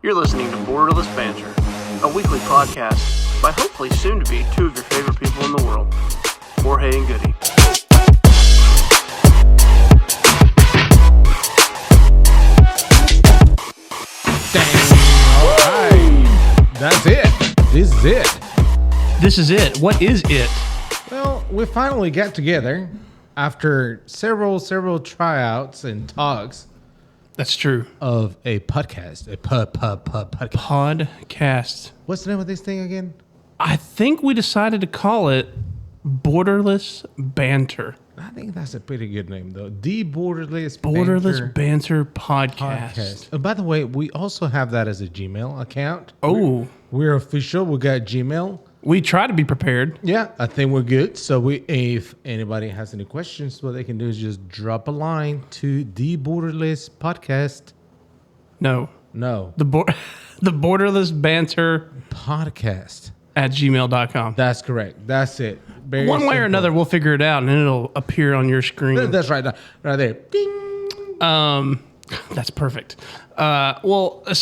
You're listening to Borderless Banter, a weekly podcast by hopefully soon to be two of your favorite people in the world, Jorge and Goody. Dang. All right. That's it. This is it. This is it. What is it? Well, we finally got together after several tryouts and talks That's true. of a podcast. A podcast. Podcast. What's the name of this thing again? I think we decided to call it Borderless Banter. I think that's a pretty good name, though. The Borderless Banter Podcast. By the way, we also have that as a Gmail account. Oh. We're official. We got Gmail. We try to be prepared. Yeah, I think we're good. So if anybody has any questions, what they can do is just drop a line to the Borderless Podcast. No. The The Borderless Banter Podcast at gmail.com. That's correct. That's it. Very One way or simple. another, we'll figure it out, and then it'll appear on your screen. That's right. Right there. Ding. That's perfect. Folks,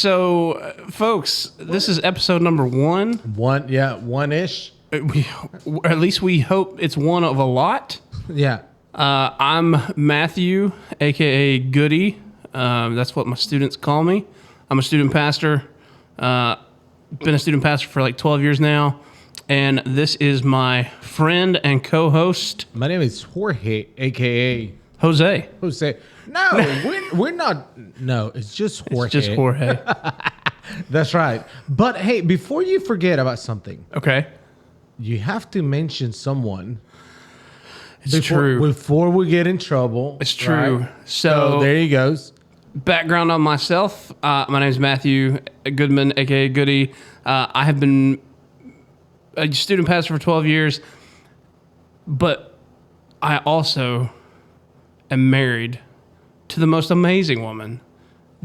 this is episode number 1. One-ish. At least we hope it's one of a lot. Yeah. I'm Matthew, a.k.a. Goody. That's what my students call me. I'm a student pastor. Been a student pastor for like 12 years now. And this is my friend and co-host, My name is Jorge, a.k.a. Jose. Jose. No, we're not. No, it's just Jorge. It's just Jorge. That's right. But hey, before you forget about something, Okay. you have to mention someone. It's true. Before we get in trouble. It's true. Right? So there he goes. Background on myself. My name is Matthew Goodman, a.k.a. Goody. I have been a student pastor for 12 years, but I also am married to the most amazing woman,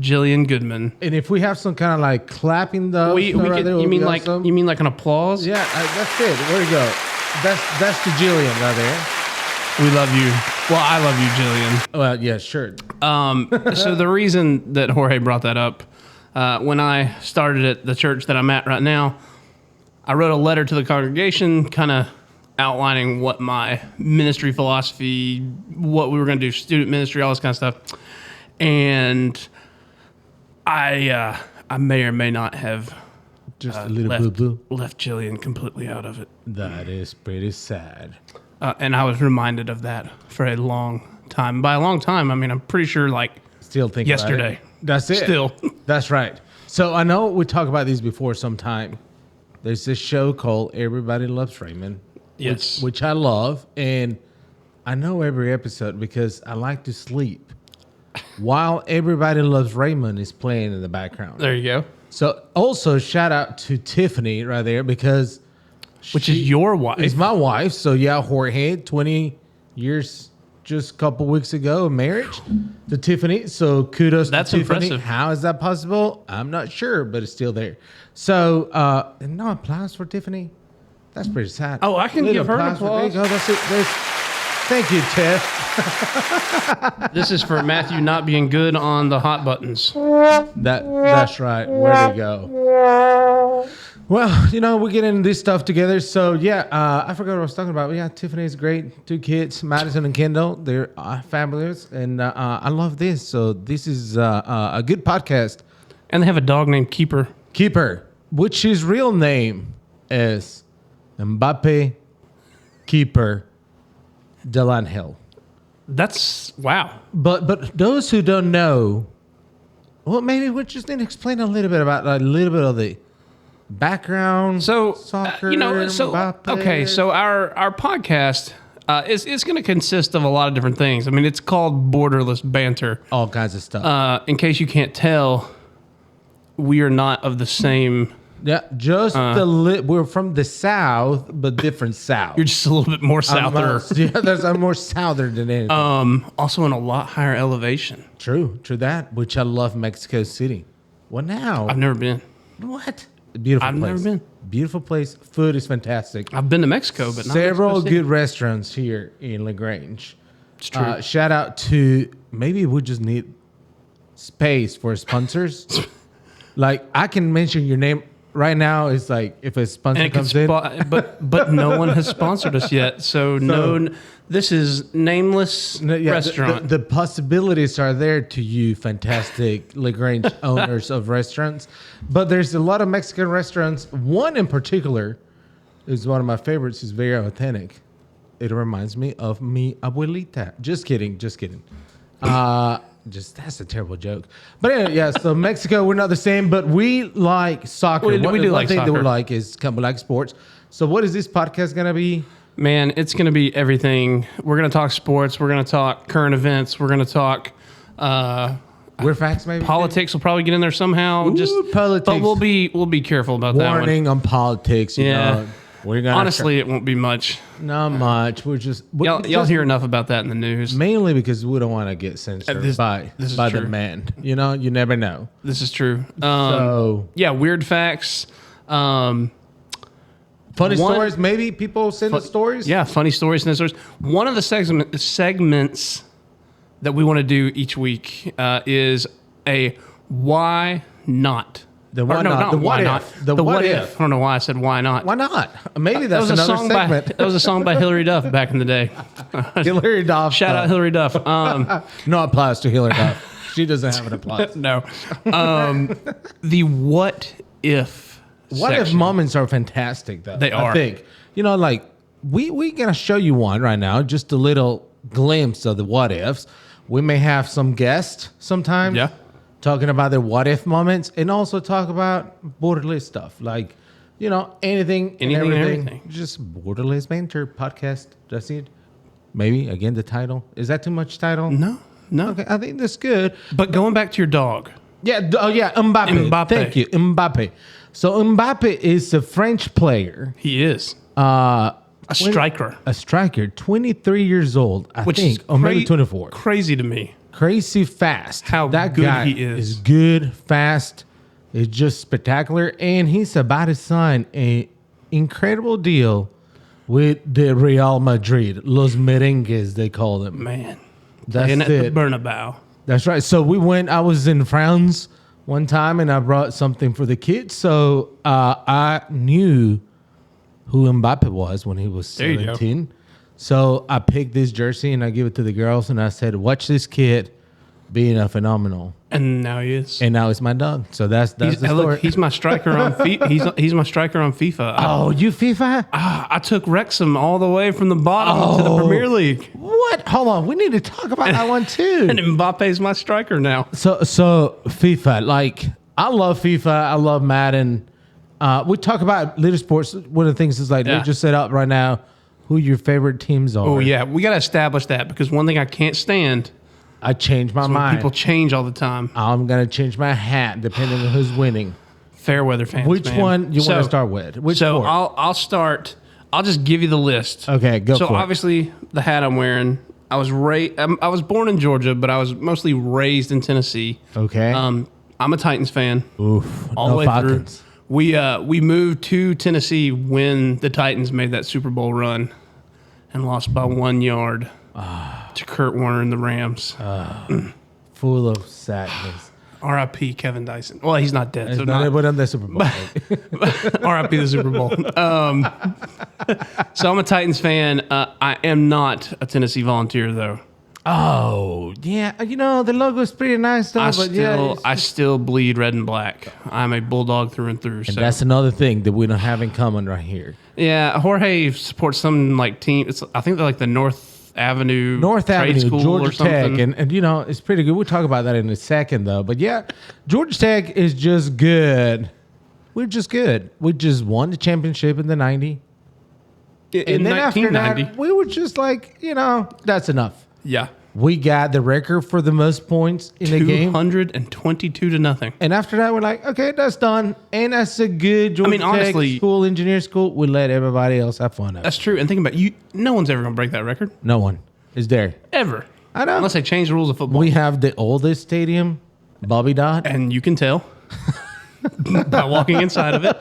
Jillian Goodman. And if we have some kind of like clapping though, We could, you mean like an applause? Yeah, that's it. Where'd it go? That's to Jillian right there. We love you. Well, I love you, Jillian. Well, yeah, sure. So the reason that Jorge brought that up, when I started at the church that I'm at right now, I wrote a letter to the congregation kind of outlining what my ministry philosophy, what we were going to do, student ministry, all this kind of stuff. And I may or may not have Just a little boo-boo. left Jillian completely out of it. That is pretty sad. And I was reminded of that for a long time. By a long time, I mean, I'm pretty sure like Still thinking yesterday. about it. That's it. Still. That's right. So I know we talked about these before sometime. There's this show called Everybody Loves Raymond. Yes. Which I love. And I know every episode because I like to sleep while Everybody Loves Raymond is playing in the background. There you go. So also shout out to Tiffany right there because Which is your wife. is my wife. So yeah, Jorge, 20 years, just a couple weeks ago, of marriage to Tiffany. So kudos That's to Tiffany. impressive. How is that possible? I'm not sure, but it's still there. So no applause for Tiffany. That's pretty sad. Oh, I can give her an There you applause. go. That's it. Thank you, Tiff. This is for Matthew not being good on the hot buttons. That's right. Where'd it go? Well, we're getting this stuff together. So, yeah, I forgot what I was talking about. Yeah, Tiffany's great. 2 kids, Madison and Kendall. They're fabulous. And I love this. So, this is a good podcast. And they have a dog named Keeper. Keeper, which his real name is Mbappe Keeper Delanhill. That's, wow. But those who don't know, well, maybe we just need to explain a little bit about the background. So, soccer, Mbappe. Okay, so our podcast is going to consist of a lot of different things. I mean, it's called Borderless Banter. all kinds of stuff. In case you can't tell, we are not of the same. Yeah, just we're from the south, but different south. You're just a little bit more souther. I'm more southern than anything. Also in a lot higher elevation. True that. Which I love Mexico City. Well, now I've never been. what? Beautiful I've place. never been. Beautiful place. Food is fantastic. I've been to Mexico, but not Several Mexico City. good restaurants here in LaGrange. It's true. Shout out to maybe we just need space for sponsors. Like I can mention your name right now. It's like if a sponsor comes in, but no one has sponsored us yet. So no, this is nameless restaurant. The possibilities are there to you, fantastic Lagrange owners of restaurants. But there's a lot of Mexican restaurants. One in particular is one of my favorites. It's very authentic. It reminds me of mi abuelita. Just kidding. That's a terrible joke. But anyway, yeah, so Mexico, we're not the same, but we like soccer. We do like thing soccer. that we like is we like sports. So what is this podcast going to be? Man, it's going to be everything. We're going to talk sports. We're going to talk current events. We're going to talk We're facts, maybe? politics. Will probably get in there somehow. Ooh, politics. But we'll be careful about that one. Warning on politics. You know. We're gonna Honestly, it won't be much. Not much. We're just y'all hear enough about that in the news. Mainly because we don't want to get censored by the man. You know, you never know. This is true. Weird facts. Funny stories. Maybe people send us stories. Yeah, funny stories and stories. One of the segments that we want to do each week is a why not. The why not? The why not? The what if? I don't know why I said why not. Why not? Maybe that's another segment. That was a song by Hillary Duff back in the day. Hillary Duff. Shout out Hillary Duff. No applause to Hillary Duff. She doesn't have an applause. No. The what if What if moments are fantastic, though. They are. I think. You know, like, we going to show you one right now, just a little glimpse of the what ifs. We may have some guests sometimes. Yeah. Talking about their what if moments and also talk about borderless stuff. Like, you know, anything and everything. Just Borderless Banter podcast. That's it. Maybe, again, the title. Is that too much title? No. Okay, I think that's good. But going back to your dog. Yeah, Mbappe. Thank you, Mbappe. So Mbappe is a French player. He is. A striker. A striker, 23 years old, I think, or maybe 24. Crazy to me. Crazy fast. How that good guy he is. Good, fast. Is just spectacular. And he's about to sign an incredible deal with the Real Madrid. Los Merengues, they call them. Man. That's it. At the Bernabeu. That's right. So I was in France one time and I brought something for the kids. So I knew who Mbappe was when he was 17. So I picked this jersey and I give it to the girls and I said, watch this kid being a phenomenal. And now he is. And now it's my dog. So that's the story. Look, he's my striker on FIFA. He's my striker on FIFA. You FIFA? I took Wrexham all the way from the bottom to the Premier League. What? Hold on. We need to talk about that one too. And Mbappe's my striker now. So FIFA, like I love FIFA. I love Madden. We talk about little sports. One of the things is like they just set up right now who your favorite teams are. Oh, yeah. We got to establish that because one thing I can't stand. I change my mind. People change all the time. I'm going to change my hat depending on who's winning. Fair weather fans. Which one you want to start with? Which sport? I'll start. I'll just give you the list. Okay, go for it. So obviously the hat I'm wearing, I was born in Georgia, but I was mostly raised in Tennessee. Okay. I'm a Titans fan. Oof. All the way Falcons. Through. We moved to Tennessee when the Titans made that Super Bowl run and lost by 1 yard to Kurt Warner and the Rams. Full of sadness. R.I.P. Kevin Dyson. Well, he's not dead. So not on the Super Bowl. R.I.P. the Super Bowl. So I'm a Titans fan. I am not a Tennessee Volunteer, though. Oh, yeah. You know, the logo is pretty nice, though. I still bleed red and black. I'm a Bulldog through and through. And that's another thing that we don't have in common right here. Yeah, Jorge supports some like team. I think they're like the North Avenue Trade School Georgia or something. Tech, and you know it's pretty good. We'll talk about that in a second, though. But yeah, Georgia Tech is just good. We're just good. We just won the championship in the '90s. In 1990, we were just like, you know, that's enough. Yeah. We got the record for the most points in the game. 222-0. And after that, we're like, okay, that's done. And that's a good Georgia Tech honestly, school, engineer school. We let everybody else have fun. That's true. And think about it, no one's ever going to break that record. No one is there. Ever. I know. Unless they change the rules of football. We have the oldest stadium, Bobby Dodd. And you can tell by walking inside of it.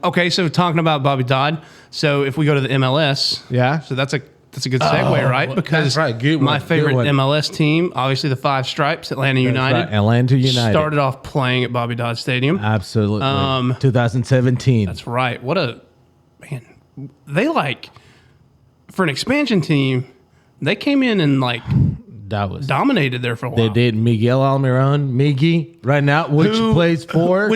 Okay, so talking about Bobby Dodd. So if we go to the MLS. Yeah. So that's a That's a good segue, right? Because that's right. Good my one. favorite Good one. MLS team, obviously the Five Stripes, Atlanta United. Right. Atlanta United. Started off playing at Bobby Dodd Stadium. Absolutely. 2017. That's right. What a man. They for an expansion team, they came in and That was dominated there for a while. They did. Miguel Almiron, Miggy, right now, which plays for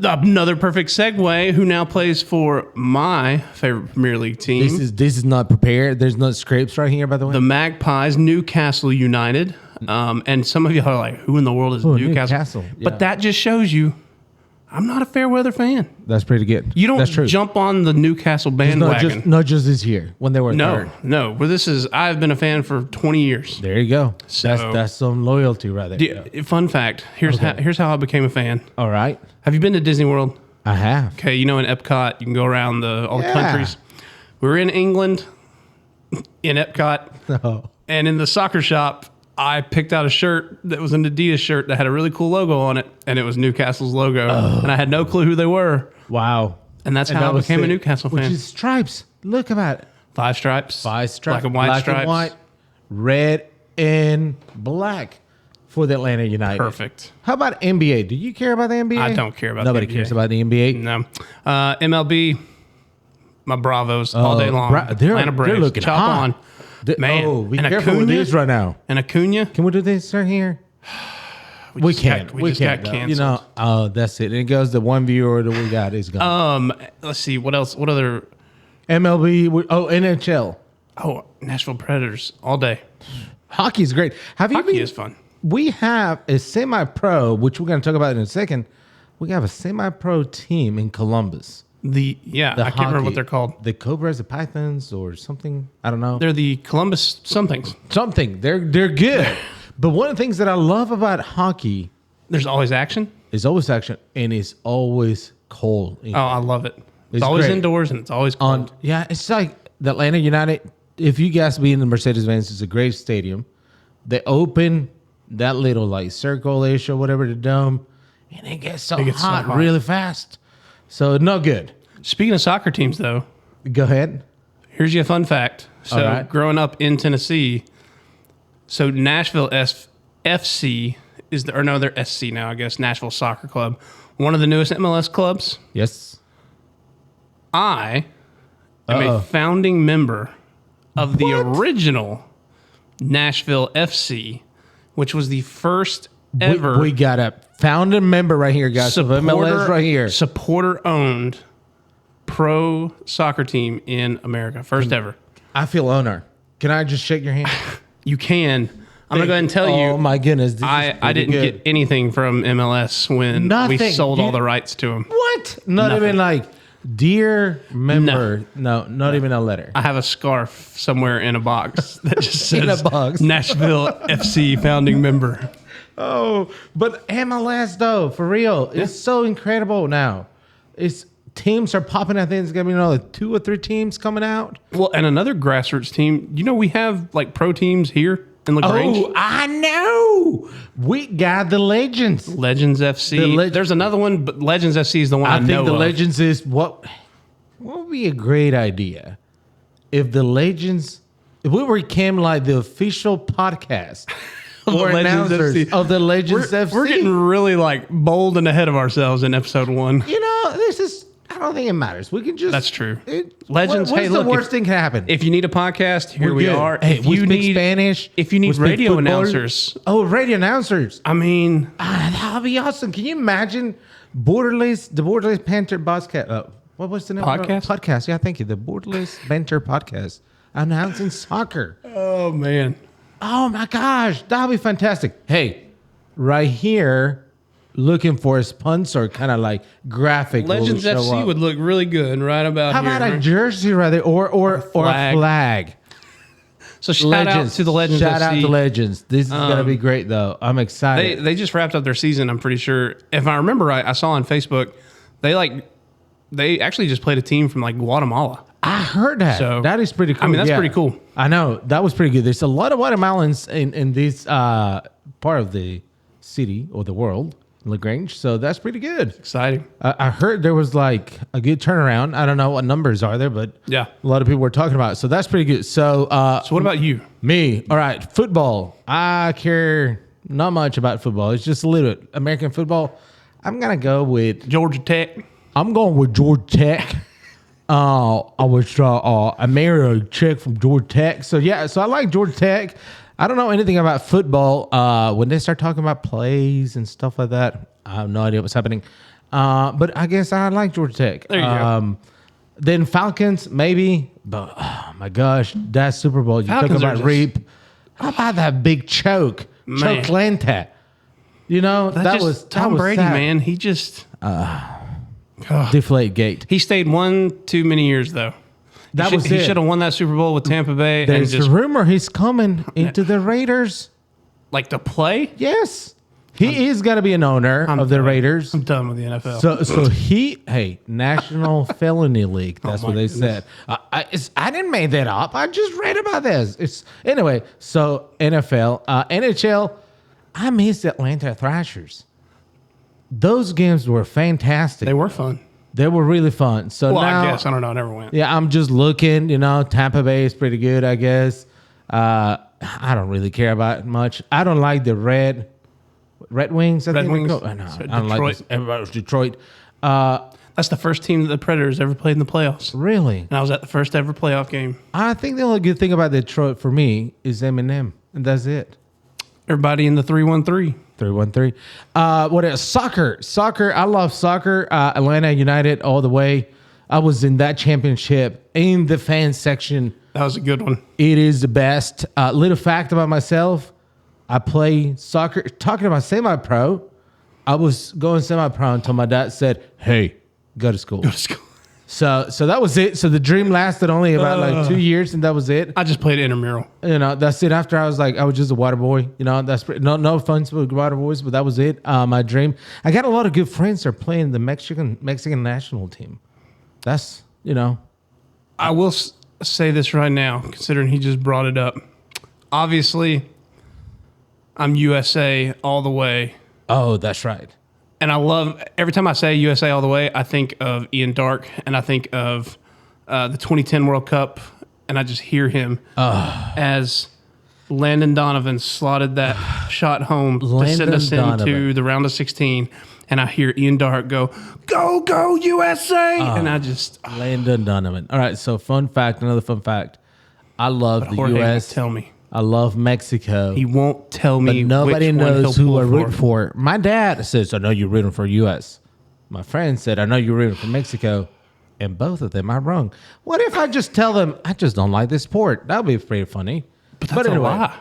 another perfect segue. Who now plays for my favorite Premier League team? This is not prepared. There's no scripts right here, by the way. The Magpies, Newcastle United. And some of you are like, "Who in the world is Newcastle?" Yeah. But that just shows you, I'm not a fair weather fan. That's pretty good. You don't That's true. jump on the Newcastle bandwagon. Not just this year when they were No. third. Well, I've been a fan for 20 years. There you go. So- That's some loyalty right there. Fun fact. Here's how I became a fan. All right. Have you been to Disney World? I have. Okay, in Epcot, you can go around all the Yeah. countries. We were in England, in Epcot, Oh. and in the soccer shop, I picked out a shirt that was an Adidas shirt that had a really cool logo on it, and it was Newcastle's logo, and I had no clue who they were, Wow. and that's how I became a Newcastle fan. Which is stripes. Look about it. Five stripes, Five stripes. black and white stripes, red and black for the Atlanta United. perfect. How about NBA? Do you care about the NBA? I don't care about Nobody the NBA. cares about the NBA. No, MLB, my Bravos all day long. They're Atlanta Braves, looking chop hot. on. Man, be and careful with these right now. And Acuna. Can we do this right here? We can't. We just got though. canceled. That's it. And it goes, the one viewer that we got is gone. Let's see what else. What other? MLB. NHL. Oh, Nashville Predators all day. Hockey's great. Have you Hockey been? is fun. We have a semi-pro, which we're going to talk about in a second. We have a semi-pro team in Columbus. I can't remember hockey. what they're called. The Cobras, the Pythons, or something. I don't know. They're the Columbus somethings. Something. They're good. But one of the things that I love about hockey There's always action. is always action, and it's always cold. Oh, I love it. It's It's always great. indoors and it's always cold. It's like the Atlanta United. If you guys be in the Mercedes-Benz, it's a great stadium. They open that little circle-ish or whatever, the dome, and it gets so hot really fast. So no good. Speaking of soccer teams, though, Go ahead. here's your fun fact. So All right. growing up in Tennessee, so Nashville FC they're SC now, I guess, Nashville Soccer Club, one of the newest MLS clubs. Yes. I am a founding member of the original Nashville FC, which was the first ever We got a founding member right here, guys. Of MLS right here. supporter-owned pro soccer team in America. First ever. I feel honor. Can I just shake your hand? You can. I'm going to go ahead and tell you. Oh my goodness. This I is pretty didn't good. get anything from MLS when Nothing. we sold all You- the rights to them. What? Not even like, dear member. No, not even a letter. I have a scarf somewhere in a box that just says In a box. Nashville FC founding member. Oh, but MLS though, for real, it's so incredible now. It's teams are popping. I think it's gonna be like 2 or 3 teams coming out. Well, and another grassroots team. We have pro teams here in LaGrange. Oh, I know. We got the Legends. Legends FC. There's another one, but Legends FC is the one I, I know think the of. Legends is what would be a great idea if the Legends, if we became like the official podcast or Legends announcers FC. of the Legends FC. We're getting really bold and ahead of ourselves in episode 1. This is. I don't think it matters. We can just. That's true. Legends. What's Hey, the look, worst thing can happen? If you need a podcast, here We're we good. are. Hey, if we you speak need Spanish. if you need we speak radio football. announcers, Oh, radio announcers. I mean, That'd be awesome. Can you imagine the Borderless Banter podcast? What was the name? Podcast? Podcast. Yeah, thank you. The Borderless Banter podcast announcing soccer. oh man, Oh my gosh, that'd be fantastic. Hey, right here, looking for a sponsor, kind of like graphic. Legends will show FC up. would look really good right about How here. about a jersey right there, or a flag? So shout out to the Legends Shout FC. out to Legends. This is gonna be great, though. I'm excited. They just wrapped up their season. I'm pretty sure. If I remember right, I saw on Facebook they actually just played a team from Guatemala. I heard that. So, that is pretty cool. I mean, that's pretty cool. I know. That was pretty good. There's a lot of Guatemalans in this part of the city or the world. LaGrange. So that's pretty good. Exciting. I heard there was like a good turnaround. I don't know what numbers are there, but Yeah. a lot of people were talking about it. So that's pretty good. So, So what about you? me, all right, football. I care not much about football. It's just a little bit. American football, I'm going to go with, Georgia Tech. I'm going with Georgia Tech. I married a chick from Georgia Tech. So, yeah, so I like Georgia Tech. I don't know anything about football. When they start talking about plays and stuff like that, I have no idea what's happening. But I guess I like Georgia Tech. There you go. Then Falcons, maybe. But, oh, my gosh, that Super Bowl. You Falcons talk are about just- reap. How about that big choke? Man. Choke Lanta. You know, that was Tom Brady, sad. man. He just Deflate gate. he stayed one too many years though. That was He it. should have won that Super Bowl with Tampa Bay and There's just a rumor he's coming into the Raiders. like to play. Yes. He is going to be an owner of the done. Raiders. I'm done with the NFL. So National Felony League. That's Oh what my they goodness. said. I didn't make that up. I just read about this. Anyway, so NFL, NHL, I miss the Atlanta Thrashers. Those games were fantastic. They were fun. They were really fun. So Well, now, I guess I don't know. I never went. yeah, I'm just looking. Tampa Bay is pretty good, I guess. I don't really care about it much. I don't like the Red Wings. I Red think they're Wings? called. I know. So I don't like Detroit. this. Everybody's Detroit. That's the first team that the Predators ever played in the playoffs. Really? And I was at the first ever playoff game. I think the only good thing about Detroit for me is Eminem, and that's it. Everybody in the 3-1-3. 3-1-3. What else? Soccer. I love soccer. Atlanta United all the way. I was in that championship in the fan section. That was a good one. It is the best. Little fact about myself: I play soccer. Talking about semi-pro, I was going semi-pro until my dad said, "Hey, go to school." So that was it. So the dream lasted only about like 2 years, and that was it. I just played intramural. That's it. After I was just a water boy. That's no offense with water boys, but that was it. My dream. I got a lot of good friends that are playing the Mexican national team. That's I will say this right now, considering he just brought it up. Obviously, I'm USA all the way. Oh, that's right. And I love, every time I say USA all the way, I think of Ian Dark and I think of the 2010 World Cup. And I just hear him as Landon Donovan slotted that shot home to send us into the round of 16. And I hear Ian Dark go, go, USA. And I just, Landon Donovan. All right. So another fun fact. I love the Jorge U.S. won't tell me. I love Mexico. He won't tell me. But nobody which knows one who I he'll root pull for. My dad says, I know you're rooting for U.S. My friend said, I know you're rooting for Mexico. And both of them are wrong. What if I just tell them, I just don't like this sport? That would be pretty funny. But that's a lie.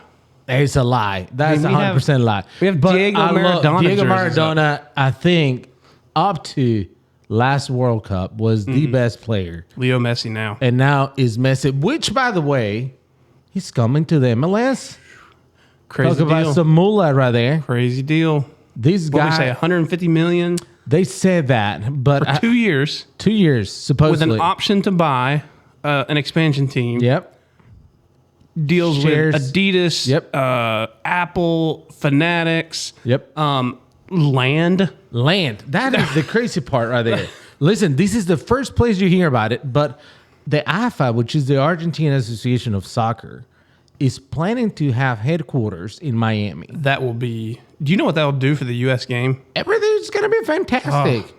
It's a lie. That's I mean, 100% lie. we have But Diego I love Maradona Diego jerseys up. Maradona, I think, up to last World Cup, was the best player. Leo Messi now. And now is Messi, which, by the way, he's coming to the MLS. Crazy Talk about deal. some moolah right there. Crazy deal. These What we say, guys, 150 million they said that, but for 2 years 2 years, with supposedly. an option to buy an expansion team. Yep. Deals Shares. with Adidas, Yep. Apple, Fanatics, Yep. Land. Land. That is the crazy part right there. Listen, this is the first place you hear about it, but the AFA, which is the Argentine Association of Soccer, is planning to have headquarters in Miami. That will be. Do you know what that will do for the U.S. game? Everything's going to be fantastic.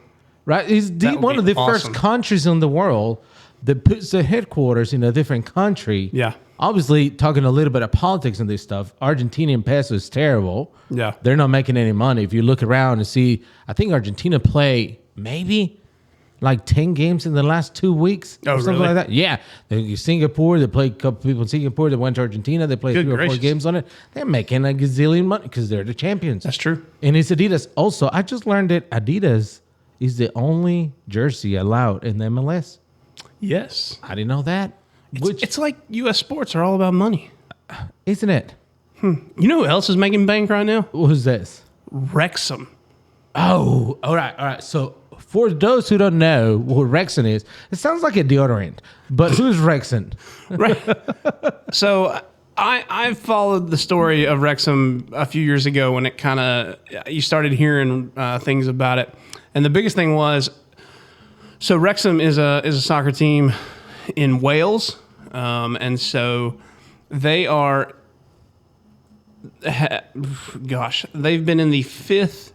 Right? It's That would one be of the awesome. first countries in the world that puts the headquarters in a different country. Yeah. Obviously, talking a little bit of politics and this stuff, Argentinian peso is terrible. Yeah. They're not making any money. If you look around and see, I think Argentina play maybe like 10 games in the last 2 weeks. Oh, or something really? like that. Yeah. Singapore, they played a couple people in Singapore that went to Argentina. They played Good 3 or 4 gracious. games on it. They're making a gazillion money because they're the champions. That's true. And it's Adidas. Also, I just learned that Adidas is the only jersey allowed in the MLS. Yes. I didn't know that. It's like U.S. sports are all about money. Isn't it? You know who else is making bank right now? Who's this? Wrexham. Oh, all right. So for those who don't know who Rexon is, it sounds like a deodorant. But who's Rexon? Right. So I followed the story of Wrexham a few years ago when it kind of you started hearing things about it, and the biggest thing was so Wrexham is a soccer team in Wales, and so they are. Gosh, they've been in the 5th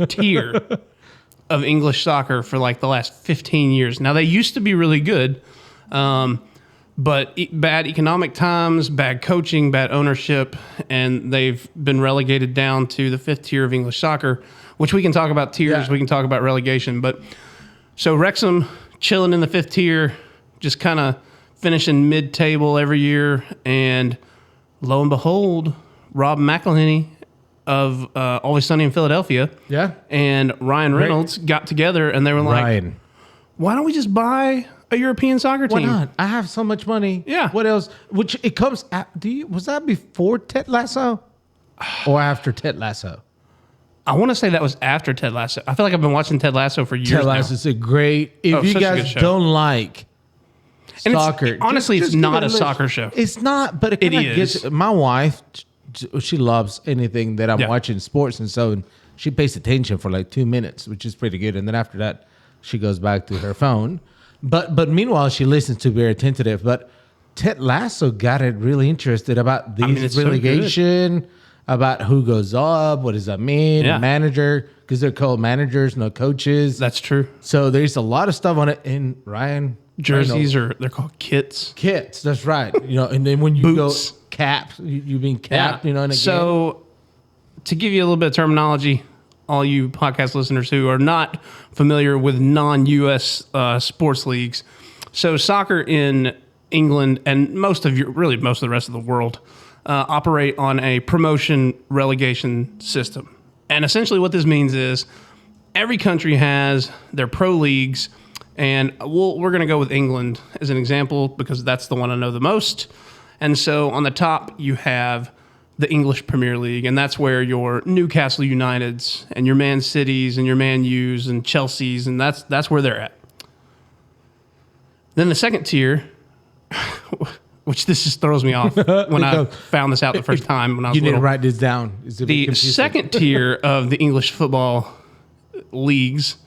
tier of English soccer for like the last 15 years. Now they used to be really good. But bad economic times, bad coaching, bad ownership, and they've been relegated down to the 5th tier of English soccer, which we can talk about tiers, we can talk about relegation. But so Wrexham chilling in the 5th tier, just kind of finishing mid-table every year, and lo and behold, Rob McElhenney of Always Sunny in Philadelphia and Ryan Reynolds got together, and they were like, why don't we just buy a European soccer team? Why not? I have so much money. Yeah. What else? Which it comes. Was that before Ted Lasso, or after Ted Lasso? I want to say that was after Ted Lasso. I feel like I've been watching Ted Lasso for years now. Ted Lasso is a great. If you guys don't like soccer, honestly, it's not a soccer show. It's not, but it gets. My wife, she loves anything that I'm watching sports, and so she pays attention for like 2 minutes, which is pretty good, and then after that, she goes back to her phone. But meanwhile, she listens to very attentive. But Ted Lasso got it really interested about these relegation, about who goes up, what does that mean, manager, because they're called managers, no coaches. That's true. So there's a lot of stuff on it. And Ryan, jerseys they're called kits. Kits, that's right. And then when you go caps, you being capped, in a game. To give you a little bit of terminology, all you podcast listeners who are not familiar with non-U.S. Sports leagues. So soccer in England and most of the rest of the world operate on a promotion relegation system. And essentially what this means is every country has their pro leagues, and we're going to go with England as an example because that's the one I know the most. And so on the top you have the English Premier League, and that's where your Newcastle Uniteds and your Man Cities and your Man U's and Chelsea's, and that's where they're at. Then the second tier, which this just throws me off when I found this out the first time when I was little. You need to write this down. The second tier of the English football leagues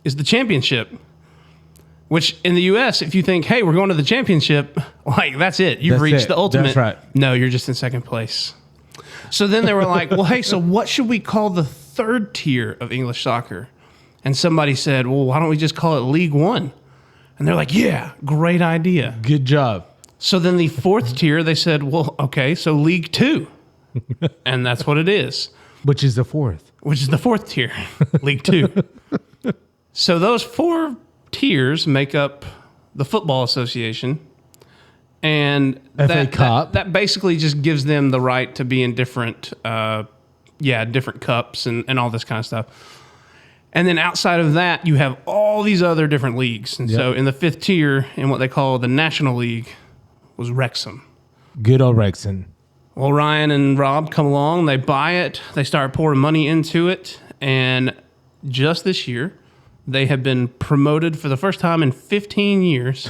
is the Championship, which in the U.S., if you think, hey, we're going to the Championship, like that's it. You've reached the ultimate. That's right. No, you're just in second place. So then they were like, well, hey, so what should we call the third tier of English soccer? And somebody said, well, why don't we just call it League One? And they're like, yeah, great idea. Good job. So then the fourth tier, they said, well, okay, so League Two. And that's what it is. Which is the fourth. Which is the fourth tier, League Two. So those 4 tiers make up the Football Association. And that basically just gives them the right to be in different cups and all this kind of stuff. And then outside of that, you have all these other different leagues. And so in the 5th tier, in what they call the National League, was Wrexham. Good old Wrexham. Well, Ryan and Rob come along, they buy it, they start pouring money into it, and just this year, they have been promoted for the first time in 15 years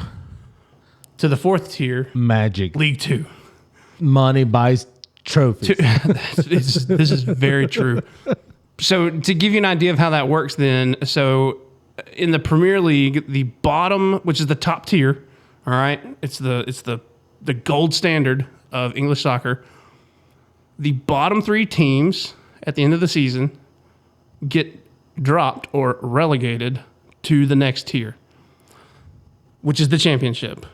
to the 4th tier. Magic. League Two. Money buys trophies. This is very true. So to give you an idea of how that works then, so in the Premier League, the bottom, which is the top tier, all right, it's the gold standard of English soccer. The bottom 3 teams at the end of the season get dropped or relegated to the next tier, which is the Championship.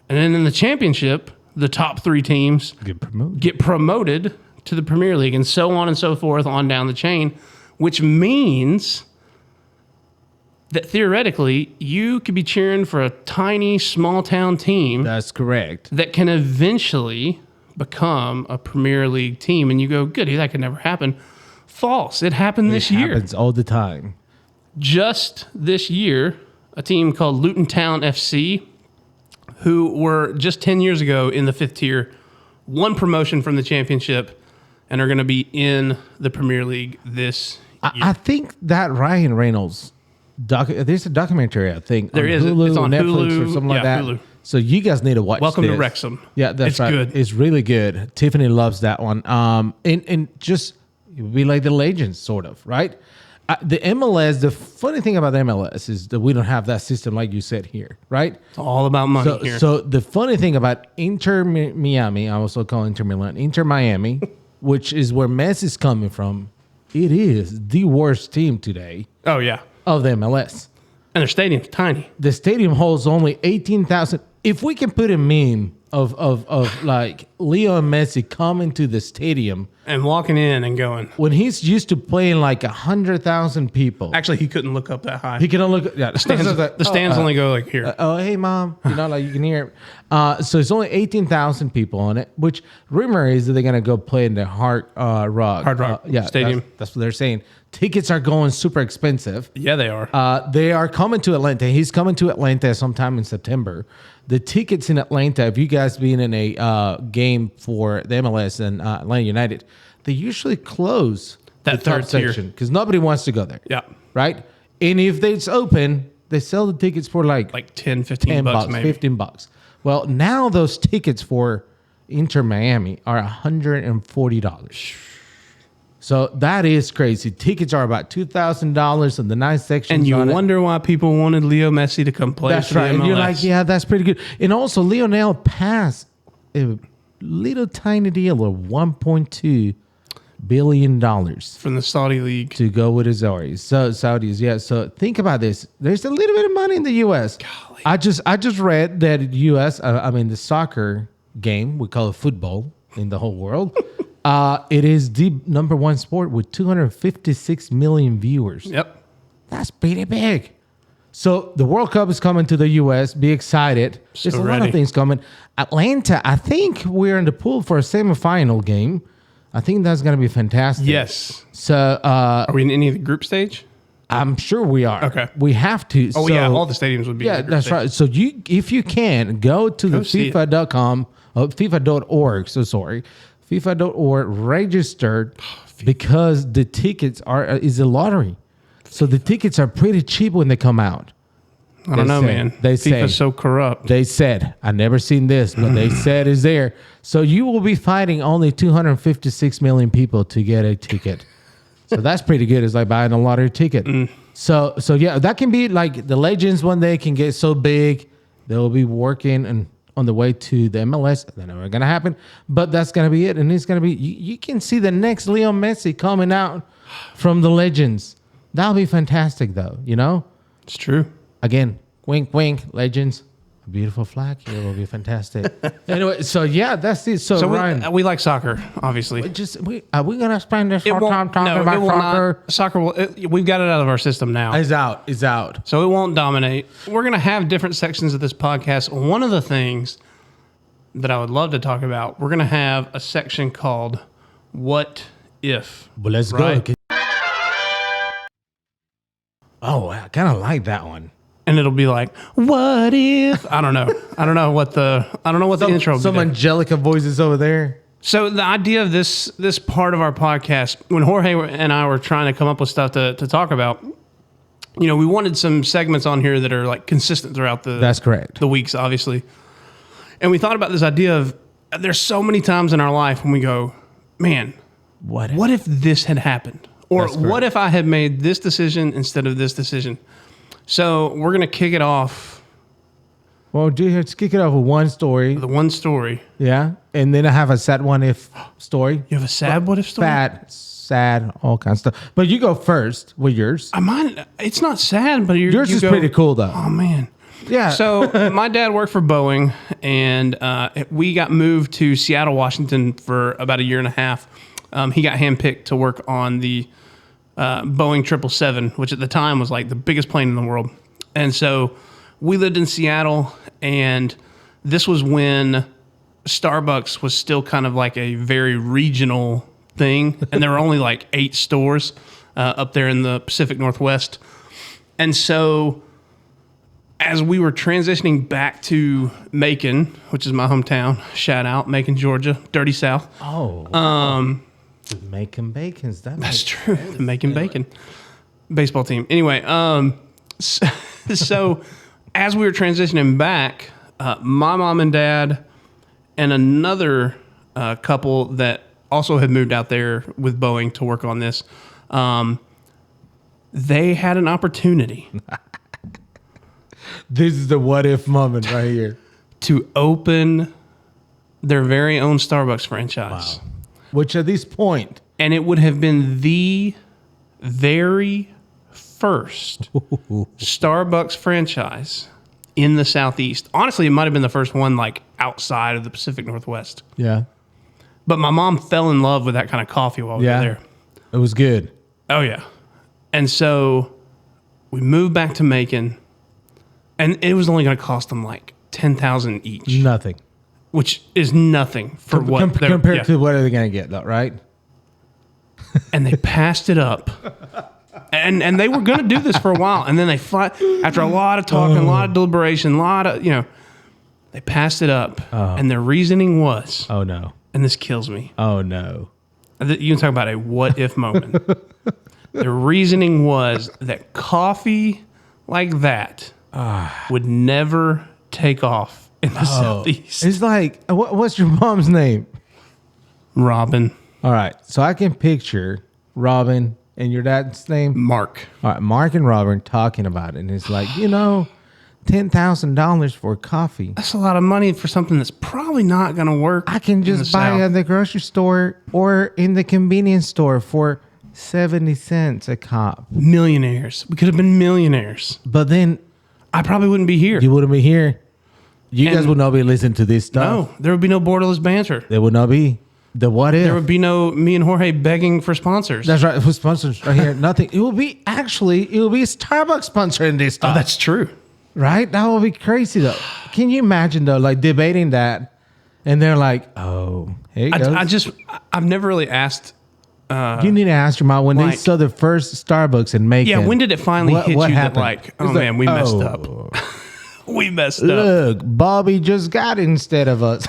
And then in the Championship, the top 3 teams get promoted to the Premier League, and so on and so forth on down the chain, which means that theoretically you could be cheering for a tiny small town team. That's correct. That can eventually become a Premier League team, and you go, goody, that could never happen. False. It happened this year. It happens all the time. Just this year, a team called Luton Town FC, who were just 10 years ago in the 5th tier, won promotion from the Championship, and are going to be in the Premier League this year. I think that Ryan Reynolds, there's a documentary, I think, there is. Hulu, it's on Netflix, Hulu, or something like that. Hulu. So you guys need to watch. Welcome to this. Wrexham. Yeah, that's It's right. good. It's really good. Tiffany loves that one. And just it would be like the Legends, sort of, right? The MLS. The funny thing about the MLS is that we don't have that system like you said here, right? It's all about money here. So the funny thing about Inter Miami, I also call Inter Milan, Inter Miami, which is where Messi's coming from, it is the worst team today Oh, yeah. of the MLS. And their stadium's tiny. The stadium holds only 18,000. If we can put a meme of like Leo and Messi coming to the stadium And walking in and going. when he's used to playing like 100,000 people. Actually, he couldn't look up that high. He can only look. Yeah, The stands only go like here. Oh, hey, mom. You know, like you can hear it. So it's only 18,000 people on it, which rumor is that they're going to go play in the Hard Rock Stadium. That's what they're saying. Tickets are going super expensive. Yeah, they are. They are coming to Atlanta. He's coming to Atlanta sometime in September. The tickets in Atlanta, if you guys been in a game for the MLS and Atlanta United, they usually close That the top third tier. section because nobody wants to go there. Yeah. Right? And if it's open, they sell the tickets for like 10, 15 10 bucks bucks, maybe. 15 bucks. Well, now those tickets for Inter Miami are $140. So that is crazy. Tickets are about $2,000 in the 9 sections. And you on it. wonder why people wanted Leo Messi to come play That's for the right. And MLS. you're like, yeah, that's pretty good. And also, Lionel passed a little tiny deal of $1.2 billion From the Saudi League. to go with his Saudis. So Saudis, yeah. So think about this. There's a little bit of money in the U.S. Golly. I just read that U.S. The soccer game, we call it football in the whole world. It is the number one sport with 256 million viewers. Yep. That's pretty big. So the World Cup is coming to the U.S. Be excited. There's a lot ready. of things coming. Atlanta, I think we're in the pool for a semifinal game. I think that's going to be fantastic. Yes. So Are we in any of the group stage? I'm sure we are. Okay. We have to. Oh, So- yeah. All the stadiums would be. yeah, in the group that's stage. right. So if you can, go to the see it. FIFA.com, FIFA.org. So sorry, FIFA.org. Registered because the tickets is a lottery. So the tickets are pretty cheap when they come out. I don't know, say- man. they say- FIFA's so corrupt. They said, I never seen this, but they said is there. So you will be fighting only 256 million people to get a ticket. So that's pretty good. It's like buying a lottery ticket. So yeah, that can be like the Legends one day can get so big. They'll be working and on the way to the MLS. That's never going to happen. But that's going to be it. And it's going to be, you can see the next Leo Messi coming out from the Legends. That'll be fantastic though, you know? It's true. Again, wink, wink, Legends. A beautiful flag here will be fantastic. Anyway, so yeah, that's it. So, So Ryan, we like soccer, obviously. are we gonna spend this whole time talking it about will soccer? not. Soccer will. We've got it out of our system now, It's out. so it won't dominate. We're gonna have different sections of this podcast. One of the things that I would love to talk about, we're gonna have a section called "What If." But let's Right. go. Oh, I kind of like that one. And it'll be like, "What if?" I don't know what the intro. Will be Some there. Angelica voices over there. So the idea of this part of our podcast, when Jorge and I were trying to come up with stuff to talk about, you know, we wanted some segments on here that are like consistent throughout That's correct. the weeks, obviously. And we thought about this idea of there's so many times in our life when we go, man, What? what if this had happened? Or That's correct. what if I had made this decision instead of this decision? So we're going to kick it off Well, let's kick it off with one story. with the one story. Yeah, and then I have a sad one if story. You have a sad what if story? Sad, all kinds of stuff. But you go first with yours. It's not sad, but Yours you is go, pretty cool though. Oh, man. Yeah. So my dad worked for Boeing, and we got moved to Seattle, Washington for about a year and a half. He got handpicked to work on the Boeing 777, which at the time was like the biggest plane in the world. And so we lived in Seattle, and this was when Starbucks was still kind of like a very regional thing, and there were only like 8 stores up there in the Pacific Northwest. And so as we were transitioning back to Macon, which is my hometown, shout out Macon, Georgia, Dirty South. The Macon Bacons. That's true. The Macon Bacon baseball team. Anyway, so as we were transitioning back, my mom and dad and another couple that also had moved out there with Boeing to work on this. They had an opportunity. This is the what if moment right here. To open their very own Starbucks franchise. Wow. Which at this point. And it would have been the very first Starbucks franchise in the Southeast. Honestly, it might have been the first one like outside of the Pacific Northwest. Yeah. But my mom fell in love with that kind of coffee while we were there. It was good. Oh, yeah. And so we moved back to Macon, and it was only going to cost them like $10,000 each. Nothing. Which is nothing for what they're... Compared to what are they going to get, though, right? And they passed it up. And they were going to do this for a while. And then after a lot of talking, a lot of deliberation, they passed it up. And their reasoning was... Oh, no. And this kills me. Oh, no. You can talk about a what-if moment. The reasoning was that coffee like that would never take off in the Southeast. It's like, what's your mom's name? Robin. All right. So I can picture Robin and your dad's name? Mark. All right. Mark and Robin talking about it. And it's like, $10,000 for coffee. That's a lot of money for something that's probably not going to work. I can just buy at the grocery store or in the convenience store for 70 cents a cup. Millionaires. We could have been millionaires. But then I probably wouldn't be here. You wouldn't be here. You guys would not be listening to this stuff. No, there would be no Borderless Banter. There would not be. The what if? There would be no me and Jorge begging for sponsors. That's right. For sponsors right here. Nothing. It will be Starbucks sponsoring this stuff. Oh, that's true. Right? That would be crazy, though. Can you imagine, though, like debating that, and they're like, "Oh, here it goes." I've never really asked. You need to ask your mom when they saw the first Starbucks in Macon. Yeah, when did it finally hit you happened? that like, oh man, we messed up. We messed up. Look, Bobby just got it instead of us.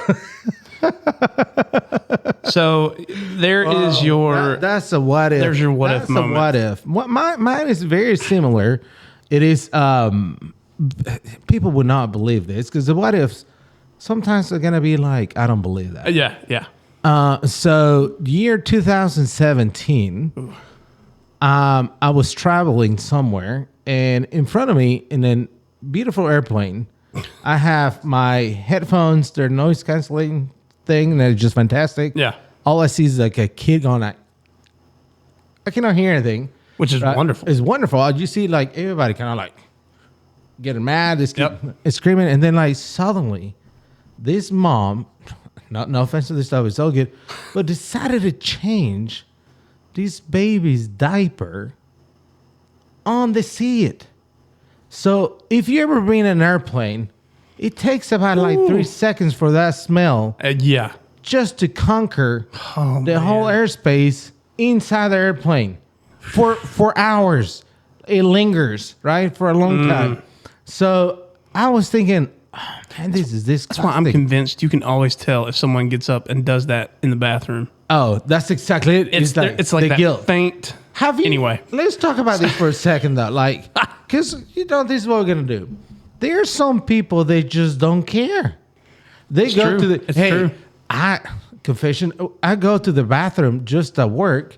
So there is your. That's a what if. There's your what if moment. That's a what if. Mine is very similar. It is. People would not believe this because the what ifs sometimes they're gonna be like, I don't believe that. Yeah. So year 2017, I was traveling somewhere, and in front of me in a beautiful airplane, I have my headphones. They're noise canceling thing, and they're just fantastic. Yeah. All I see is like a kid going like, I cannot hear anything, which is wonderful. It's wonderful. You see like everybody kind of like getting mad, this kid is screaming, and then like suddenly, this mom. No offense to this stuff, it's all good, but decided to change this baby's diaper on the seat. So if you ever been in an airplane, it takes about like 3 seconds for that smell. Just to conquer the whole airspace inside the airplane for hours. It lingers, right, for a long time. So I was thinking, man, that's why I'm convinced you can always tell if someone gets up and does that in the bathroom. Oh, that's exactly it. It's like the that guilt. Faint. Anyway, let's talk about this for a second, though. Like, because, this is what we're going to do. There are some people, they just don't care. They go to the... It's true. I go to the bathroom just at work,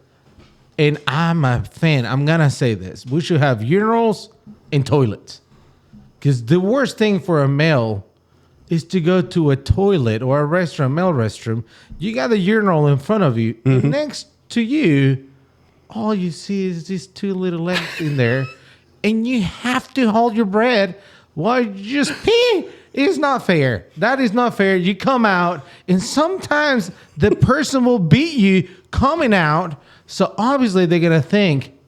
and I'm a fan. I'm going to say this. We should have urinals and toilets. Because the worst thing for a male is to go to a toilet or a restaurant, male restroom. You got the urinal in front of you. And next to you, all you see is these two little legs in there. And you have to hold your breath while you just pee. It's not fair. That is not fair. You come out, and sometimes the person will beat you coming out. So obviously they're going to think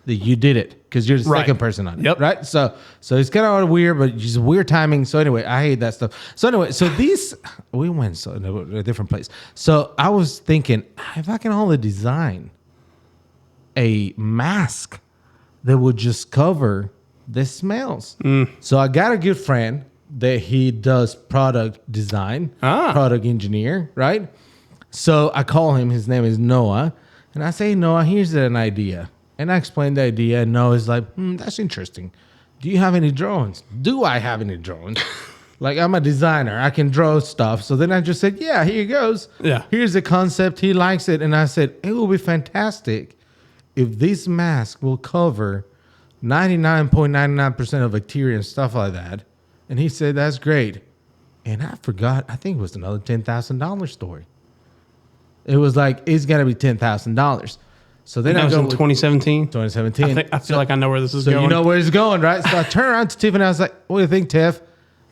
that you did it. Because you're the second person on it, right? So it's kind of weird, but just weird timing. So anyway, I hate that stuff. So anyway, we went to a different place. So I was thinking, if I can only design a mask that would just cover the smells. So I got a good friend that he does product design, product engineer, right? So I call him. His name is Noah, and I say, Noah, here's an idea. And I explained the idea, and Noah's like, that's interesting. Do you have any drones? Do I have any drones? Like, I'm a designer. I can draw stuff. So then I just said, yeah, here goes. Yeah. Here's the concept. He likes it. And I said, it will be fantastic if this mask will cover 99.99% of bacteria and stuff like that. And he said, that's great. And I forgot, I think it was another $10,000 story. It was like, it's got to be $10,000. So then That I was go in with 2017. 2017. I feel like I know where this is So going. you know where it's going, right? So I turn around to Tiffany. I was like, what do you think, Tiff?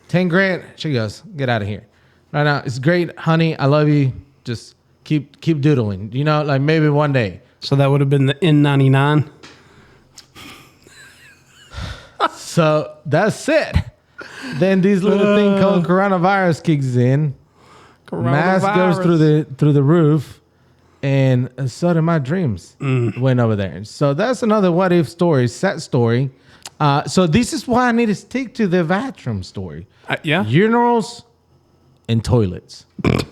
10 grand. She goes, get out of here. Right now, it's great, honey. I love you. Just keep doodling. You know, like maybe one day. So that would have been the N99. So that's it. Then this little thing called coronavirus kicks in. Mask goes through the roof, and so did my dreams went over there. So that's another what if story, sad story. So this is why I need to stick to the bathroom story. Yeah. Urinals and toilets. Do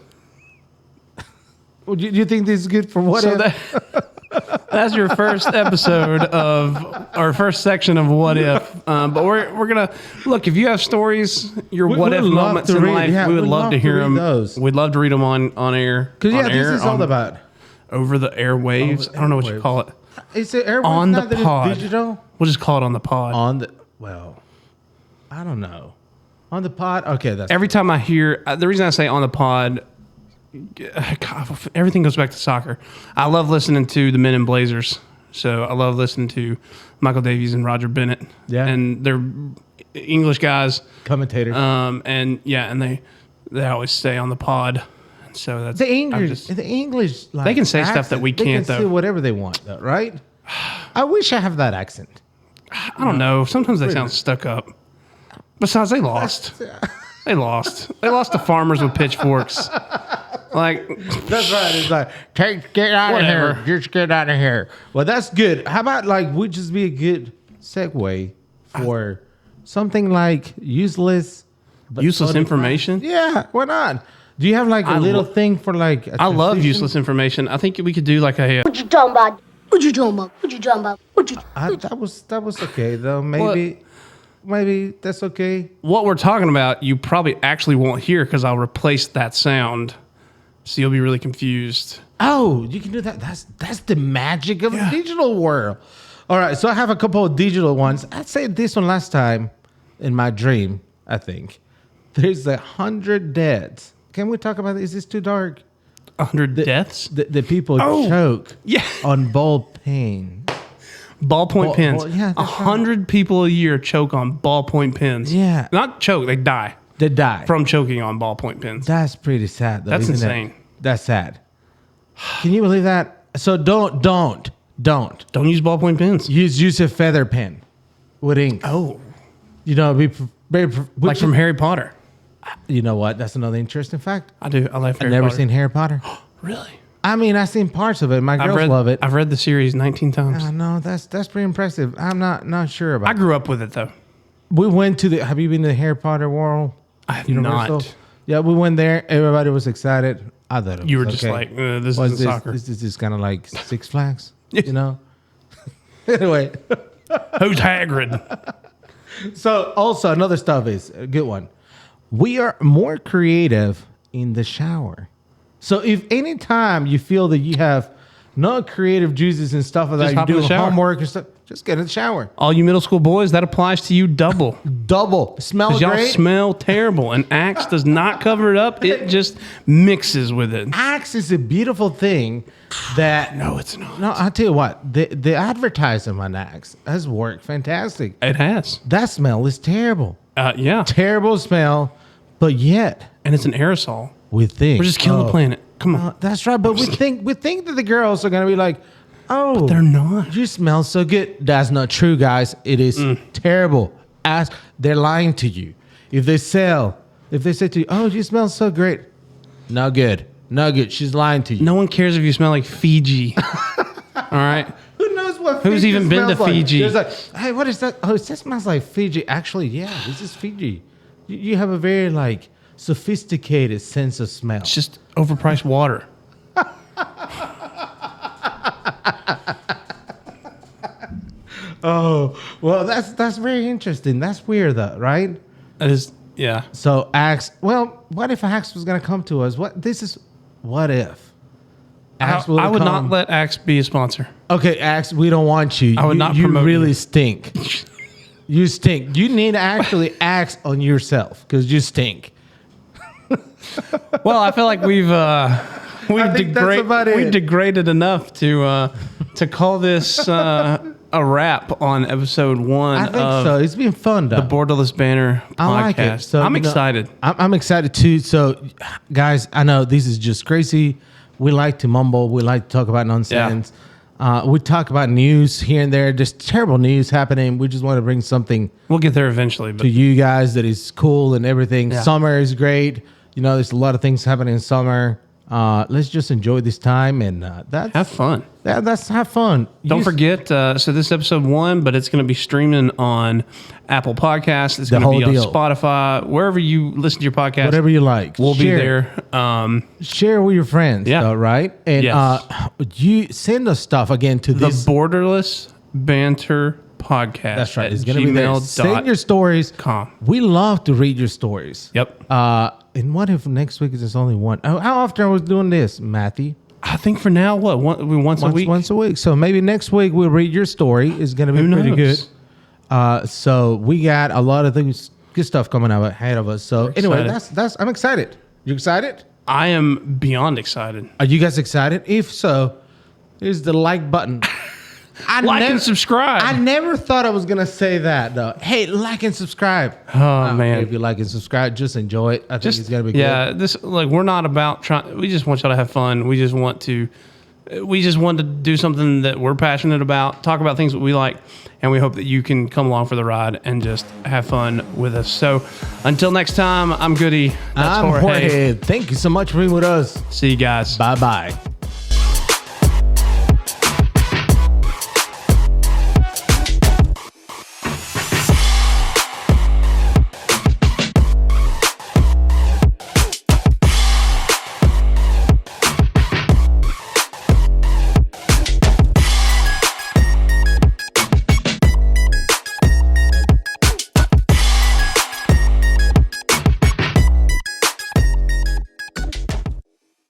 you think this is good for what if? That's your first episode of our first section of What If. But we're gonna look. If you have stories, your what if moments in life, we would love to hear them. Those. We'd love to read them on air. Because this is all about over the airwaves. I don't know what you call it. It's airwaves On the now that it's pod. digital. We'll just call it on the pod. I don't know. On the pod. Okay, that's Every time I hear the reason I say on the pod. God, everything goes back to soccer. I love listening to the Men in Blazers. So I love listening to Michael Davies and Roger Bennett. Yeah. And they're English guys. commentators. And they always stay on the pod. So that's The English, like, They can say stuff that we they can't, can say though. whatever they want, though, right? I wish I have that accent. I don't know. Sometimes they sound stuck up. Besides, they lost. They lost. They lost to farmers with pitchforks. Like That's right. It's like, get out Whatever. of here. Just get out of here. Well, that's good. How about, like, would just be a good segue for something like useless information. Yeah, why not? Do you have like a little thing for like? I love useless information. I think we could do like a. What you talking about? What you talking about? What you talking about? What you? That was okay though. Maybe that's okay. What we're talking about, you probably actually won't hear because I'll replace that sound, so you'll be really confused. Oh, you can do that. That's the magic of the digital world. All right, so I have a couple of digital ones. I said this one last time in my dream. I think there's 100 deaths. Can we talk about this? Is this too dark? 100 deaths? The people choke Yeah. on ball pen. Ballpoint pens. yeah, that's 100 people a year choke on ballpoint pens. Yeah. Not choke, they die They die. from choking on ballpoint pens. That's pretty sad, though. That's isn't insane. It? That's sad. Can you believe that? So don't Don't use ballpoint pens. use a feather pen with ink. Oh. You know, Like from Harry Potter. You know what? That's another interesting fact. I do. I love Harry I've never Potter. seen Harry Potter. Really? I mean, I've seen parts of it. My girls love it. I've read the series 19 times. No, that's pretty impressive. I'm not sure about I it. grew up with it, though. We went to have you been to the Harry Potter world? I have Universal? not. Yeah, we went there. Everybody was excited. I thought it You were was just okay. like, this Was is soccer. This is just kind of like Six Flags, you know? Anyway, Who's Hagrid? so also another stuff is a good one. We are more creative in the shower. So if any time you feel that you have no creative juices and stuff like that, Just hop you in do the shower. homework and stuff, just get in the shower. All you middle school boys, that applies to you double. Double. Smell Because y'all great. smell terrible. And Axe does not cover it up. It just mixes with it. Axe is a beautiful thing that... No, it's not. No, I'll tell you what. The advertising on Axe has worked fantastic. It has. That smell is terrible. Yeah. Terrible smell, but yet And it's an aerosol. we think... We're just killing the planet. Come on. That's right, but we think that the girls are going to be like, oh... They're not. You smell so good. That's not true, guys. It is terrible. They're lying to you. If they say to you, oh, you smell so great. Not good. Not good. She's lying to you. No one cares if you smell like Fiji. All right. Who knows what Who's Fiji even been to smells like? Fiji? There's like, hey, what is that? Oh, it just smells like Fiji. Actually, yeah, this is Fiji. You have a very like sophisticated sense of smell. It's just overpriced water. Oh, well, that's very interesting. That's weird, though, right? That is Yeah. So Axe, well, what if Axe was going to come to us? What if? Axe I would come. not let Axe be a sponsor. Okay, Axe, we don't want you. I would not You promote really you. stink. You stink. You need to actually axe on yourself because you stink. Well, I feel like we've think that's about it. degraded enough to call this a wrap on episode 1 I think of so. It's been fun, though. the Borderless Banter podcast. I like it. So, I'm you know, excited. I'm excited too. So, guys, I know this is just crazy. We like to mumble. We like to talk about nonsense. We talk about news here and there. Just terrible news happening. We just want to bring something We'll get there eventually. But to you guys that is cool and everything. Yeah. Summer is great. You know, there's a lot of things happening in summer. Let's just enjoy this time and have fun. That's have fun. Don't forget, so this is episode 1, but it's going to be streaming on Apple Podcasts. It's going to whole be on deal. Spotify, wherever you listen to your podcast. Whatever you like. We'll be Share. there. Share with your friends, Yeah. though, right? And Yes. you send us stuff again to The this. Borderless Banter podcast. That's right. at It's going to be there. Send your stories. gmail.com. We love to read your stories. Yep. And what if next week is just only one? How often are we doing this, Matthew? I think for now, once a week? Once a week. So maybe next week we'll read your story. It's going to be Who pretty knows? good. So we got a lot of things, good stuff coming up ahead of us. So anyway, excited. that's I'm excited. You excited? I am beyond excited. Are you guys excited? If so, here's the like button. Like and subscribe. I never thought I was gonna say that though. Hey, like and subscribe. Oh, man. If you like and subscribe, just enjoy it. I think it's gonna be good. Yeah, we're not about trying. We just want y'all to have fun. We just want to do something that we're passionate about, talk about things that we like, and we hope that you can come along for the ride and just have fun with us. So until next time, I'm Goody. That's I'm Jorge. Thank you so much for being with us. See you guys. Bye bye.